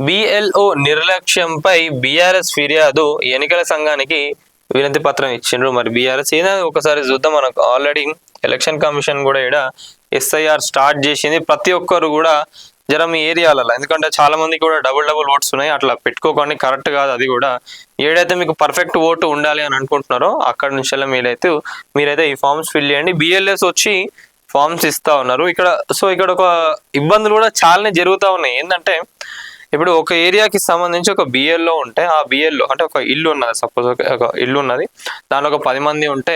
BLO నిర్లక్ష్యంపై BRS ఫిర్యాదు ఎన్నికల సంఘానికి వినతి పత్రం ఇచ్చిండ్రు. మరి బీఆర్ఎస్ ఏదో ఒకసారి చూద్దాం. మనకు ఆల్రెడీ ఎలక్షన్ కమిషన్ కూడా ఇక్కడ ఎస్ఐఆర్ స్టార్ట్ చేసింది. ప్రతి ఒక్కరు కూడా జర మీ ఏరియాలలో, ఎందుకంటే చాలా మందికి కూడా డబుల్ ఓట్స్ ఉన్నాయి, అట్లా పెట్టుకోకండి, కరెక్ట్ కాదు. అది కూడా ఏడైతే మీకు పర్ఫెక్ట్ ఓటు ఉండాలి అని అనుకుంటున్నారో అక్కడ నుంచి మీరైతే ఈ ఫామ్స్ ఫిల్ చేయండి. బిఎల్ఎస్ వచ్చి ఫామ్స్ ఇస్తా ఉన్నారు ఇక్కడ. సో ఇక్కడ ఒక ఇబ్బందులు కూడా చాలానే జరుగుతూ ఉన్నాయి. ఏంటంటే ఇప్పుడు ఒక ఏరియాకి సంబంధించి ఒక బిఎల్లో ఉంటే, ఆ బిఎల్లో అంటే ఒక ఇల్లు ఉన్నది, సపోజ్ ఒక ఇల్లు ఉన్నది, దానిలో ఒక 10 మంది ఉంటే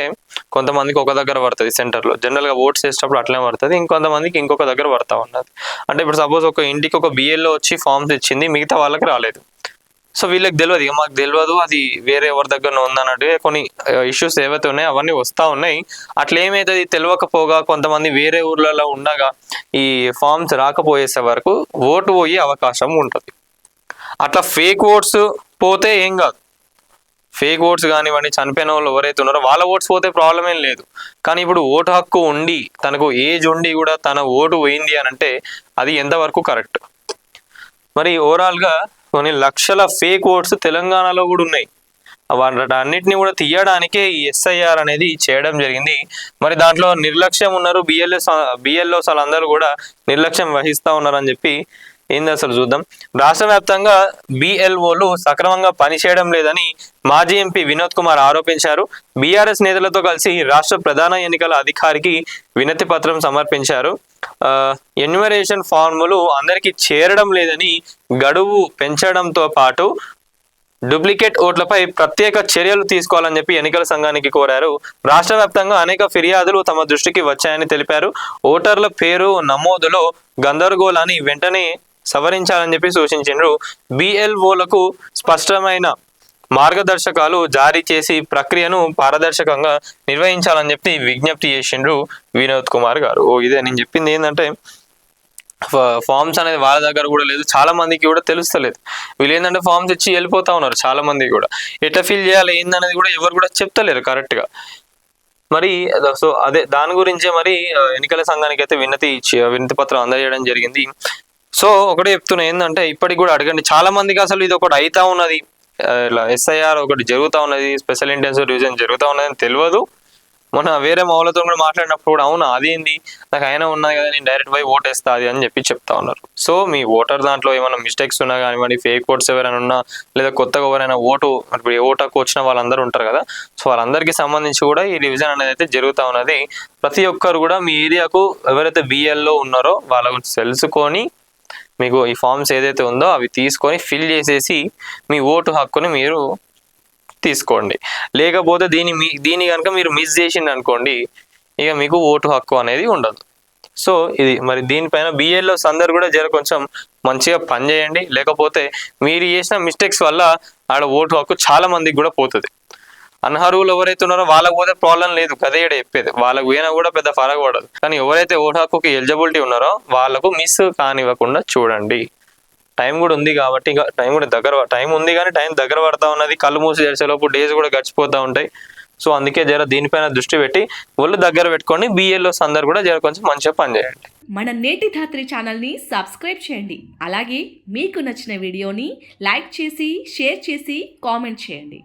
కొంతమందికి ఒక దగ్గర పడుతుంది సెంటర్లో. జనరల్గా ఓట్స్ వేసేటప్పుడు అట్లనే పడుతుంది, ఇంకొంతమందికి ఇంకొక దగ్గర పడతా ఉన్నది. అంటే ఇప్పుడు సపోజ్ ఒక ఇంటికి ఒక బిఎల్లో వచ్చి ఫామ్స్ ఇచ్చింది, మిగతా వాళ్ళకి రాలేదు. సో వీళ్ళకి తెలియదు, ఇక మాకు తెలియదు అది వేరే ఎవరి దగ్గర ఉందన్నట్టు కొన్ని ఇష్యూస్ ఏవైతే ఉన్నాయో అవన్నీ వస్తూ ఉన్నాయి. అట్లా ఏమైతుంది తెలియకపోగా కొంతమంది వేరే ఊర్లలో ఉండగా ఈ ఫామ్స్ రాకపోయేసే వరకు ఓటు పోయే అవకాశం ఉంటుంది. అట్లా ఫేక్ ఓట్స్ పోతే ఏం కాదు, ఫేక్ ఓట్స్ కానివ్వండి, చనిపోయిన వాళ్ళు ఎవరైతే ఉన్నారో వాళ్ళ ఓట్స్ పోతే ప్రాబ్లం ఏం లేదు. కానీ ఇప్పుడు ఓటు హక్కు ఉండి తనకు ఏజ్ ఉండి కూడా తన ఓటు పోయింది అని అంటే అది ఎంతవరకు కరెక్ట్? మరి ఓవరాల్గా కొన్ని లక్షల ఫేక్ ఓట్స్ తెలంగాణలో కూడా ఉన్నాయి. వాటన్నిటిని కూడా తీయడానికే ఈ ఎస్ఐఆర్ అనేది చేయడం జరిగింది. మరి దాంట్లో నిర్లక్ష్యం ఉన్నారు, బిఎల్ఓస్ వాళ్ళందరూ కూడా నిర్లక్ష్యం వహిస్తూ ఉన్నారని చెప్పి ఏంది అసలు చూద్దాం. రాష్ట్ర వ్యాప్తంగా బిఎల్ఓలు సక్రమంగా పనిచేయడం లేదని మాజీ ఎంపీ వినోద్ కుమార్ ఆరోపించారు. బీఆర్ఎస్ నేతలతో కలిసి రాష్ట్ర ప్రధాన ఎన్నికల అధికారికి వినతి పత్రం సమర్పించారు. ఎన్యుమరేషన్ ఫార్ములు అందరికీ చేరడం లేదని, గడువు పెంచడంతో పాటు డూప్లికేట్ ఓట్లపై ప్రత్యేక చర్యలు తీసుకోవాలని చెప్పి ఎన్నికల సంఘానికి కోరారు. రాష్ట్ర వ్యాప్తంగా అనేక ఫిర్యాదులు తమ దృష్టికి వచ్చాయని తెలిపారు. ఓటర్ల పేరు నమోదులో గందరగోళాన్ని వెంటనే సవరించాలని చెప్పి సూచించారు. బిఎల్ఓలకు స్పష్టమైన మార్గదర్శకాలు జారీ చేసి ప్రక్రియను పారదర్శకంగా నిర్వహించాలని చెప్పి విజ్ఞప్తి చేసిండ్రు వినోద్ కుమార్ గారు. ఇదే నేను చెప్పింది. ఏంటంటే ఫామ్స్ అనేది వాళ్ళ దగ్గర కూడా లేదు, చాలా మందికి కూడా తెలుస్తలేదు. వీళ్ళు ఏంటంటే ఫామ్స్ ఇచ్చి వెళ్ళిపోతా ఉన్నారు. చాలా మంది కూడా ఎట్లా ఫిల్ చేయాలి ఏందనేది కూడా ఎవరు కూడా చెప్తలేరు కరెక్ట్ గా. మరి సో అదే దాని గురించే మరి ఎన్నికల సంఘానికి అయితే వినతి పత్రం అందజేయడం జరిగింది. సో ఒకటే చెప్తున్నా, ఏంటంటే ఇప్పటికి కూడా అడగండి, చాలా మందికి అసలు ఇది ఒకటి అవుతా ఉన్నది, ఇలా ఎస్ఐఆర్ ఒకటి జరుగుతూ ఉన్నది, స్పెషల్ ఇంటెన్సివ్ రివిజన్ జరుగుతూ ఉన్నది అని తెలియదు. మొన్న వేరే మౌలతో కూడా మాట్లాడినప్పుడు కూడా అవునా అదేంది నాకు అయినా ఉన్నది కదా, నేను డైరెక్ట్ పోయి ఓట్ వేస్తా అది అని చెప్పి చెప్తా ఉన్నారు. సో మీ ఓటర్ దాంట్లో ఏమైనా మిస్టేక్స్ ఉన్నా కానివ్వండి, ఫేక్ ఓట్స్ ఎవరైనా ఉన్నా, లేదా కొత్తగా ఎవరైనా ఇప్పుడు ఏ ఓటకు వచ్చిన వాళ్ళందరూ ఉంటారు కదా, సో వాళ్ళందరికీ సంబంధించి కూడా ఈ రివిజన్ అనేది అయితే జరుగుతూ ఉన్నది. ప్రతి ఒక్కరు కూడా మీ ఏరియాకు ఎవరైతే బిఎల్లో ఉన్నారో వాళ్ళ గురించి తెలుసుకొని మీకు ఈ ఫామ్స్ ఏదైతే ఉందో అవి తీసుకొని ఫిల్ చేసేసి మీ ఓటు హక్కుని మీరు తీసుకోండి. లేకపోతే దీన్ని కనుక మీరు మిస్ చేసింది అనుకోండి, ఇక మీకు ఓటు హక్కు అనేది ఉండదు. సో ఇది మరి దీనిపైన బిఎల్ఓస్ అందరు కూడా కొంచెం మంచిగా పనిచేయండి. లేకపోతే మీరు చేసిన మిస్టేక్స్ వల్ల ఆడ ఓటు హక్కు చాలా మందికి కూడా పోతుంది. అనర్హులు ఎవరైతే ఉన్నారో వాళ్ళకు పోతే ప్రాబ్లం లేదు, కదే చెప్పేది, వాళ్ళకు పోయినా కూడా పెద్ద ఫరక పడదు. కానీ ఎవరైతే ఓటు హక్కుకి ఎలిజిబిలిటీ ఉన్నారో వాళ్ళకు మిస్ కానివ్వకుండా చూడండి. టైం కూడా ఉంది కాబట్టి, ఇంకా టైం ఉంది కానీ టైం దగ్గర పడతా ఉన్నది. కళ్ళు మూసి తెరిచేలోపు డేస్ కూడా గడిచిపోతూ ఉంటాయి. సో అందుకే దీనిపైన దృష్టి పెట్టి ఒళ్ళు దగ్గర పెట్టుకొని బిఎల్ఓస్ అందరు కూడా కొంచెం మంచిగా పనిచేయండి. మన నేటి ధాత్రి ఛానల్ని సబ్స్క్రైబ్ చేయండి. అలాగే మీకు నచ్చిన వీడియోని లైక్ చేసి, షేర్ చేసి, కామెంట్ చేయండి.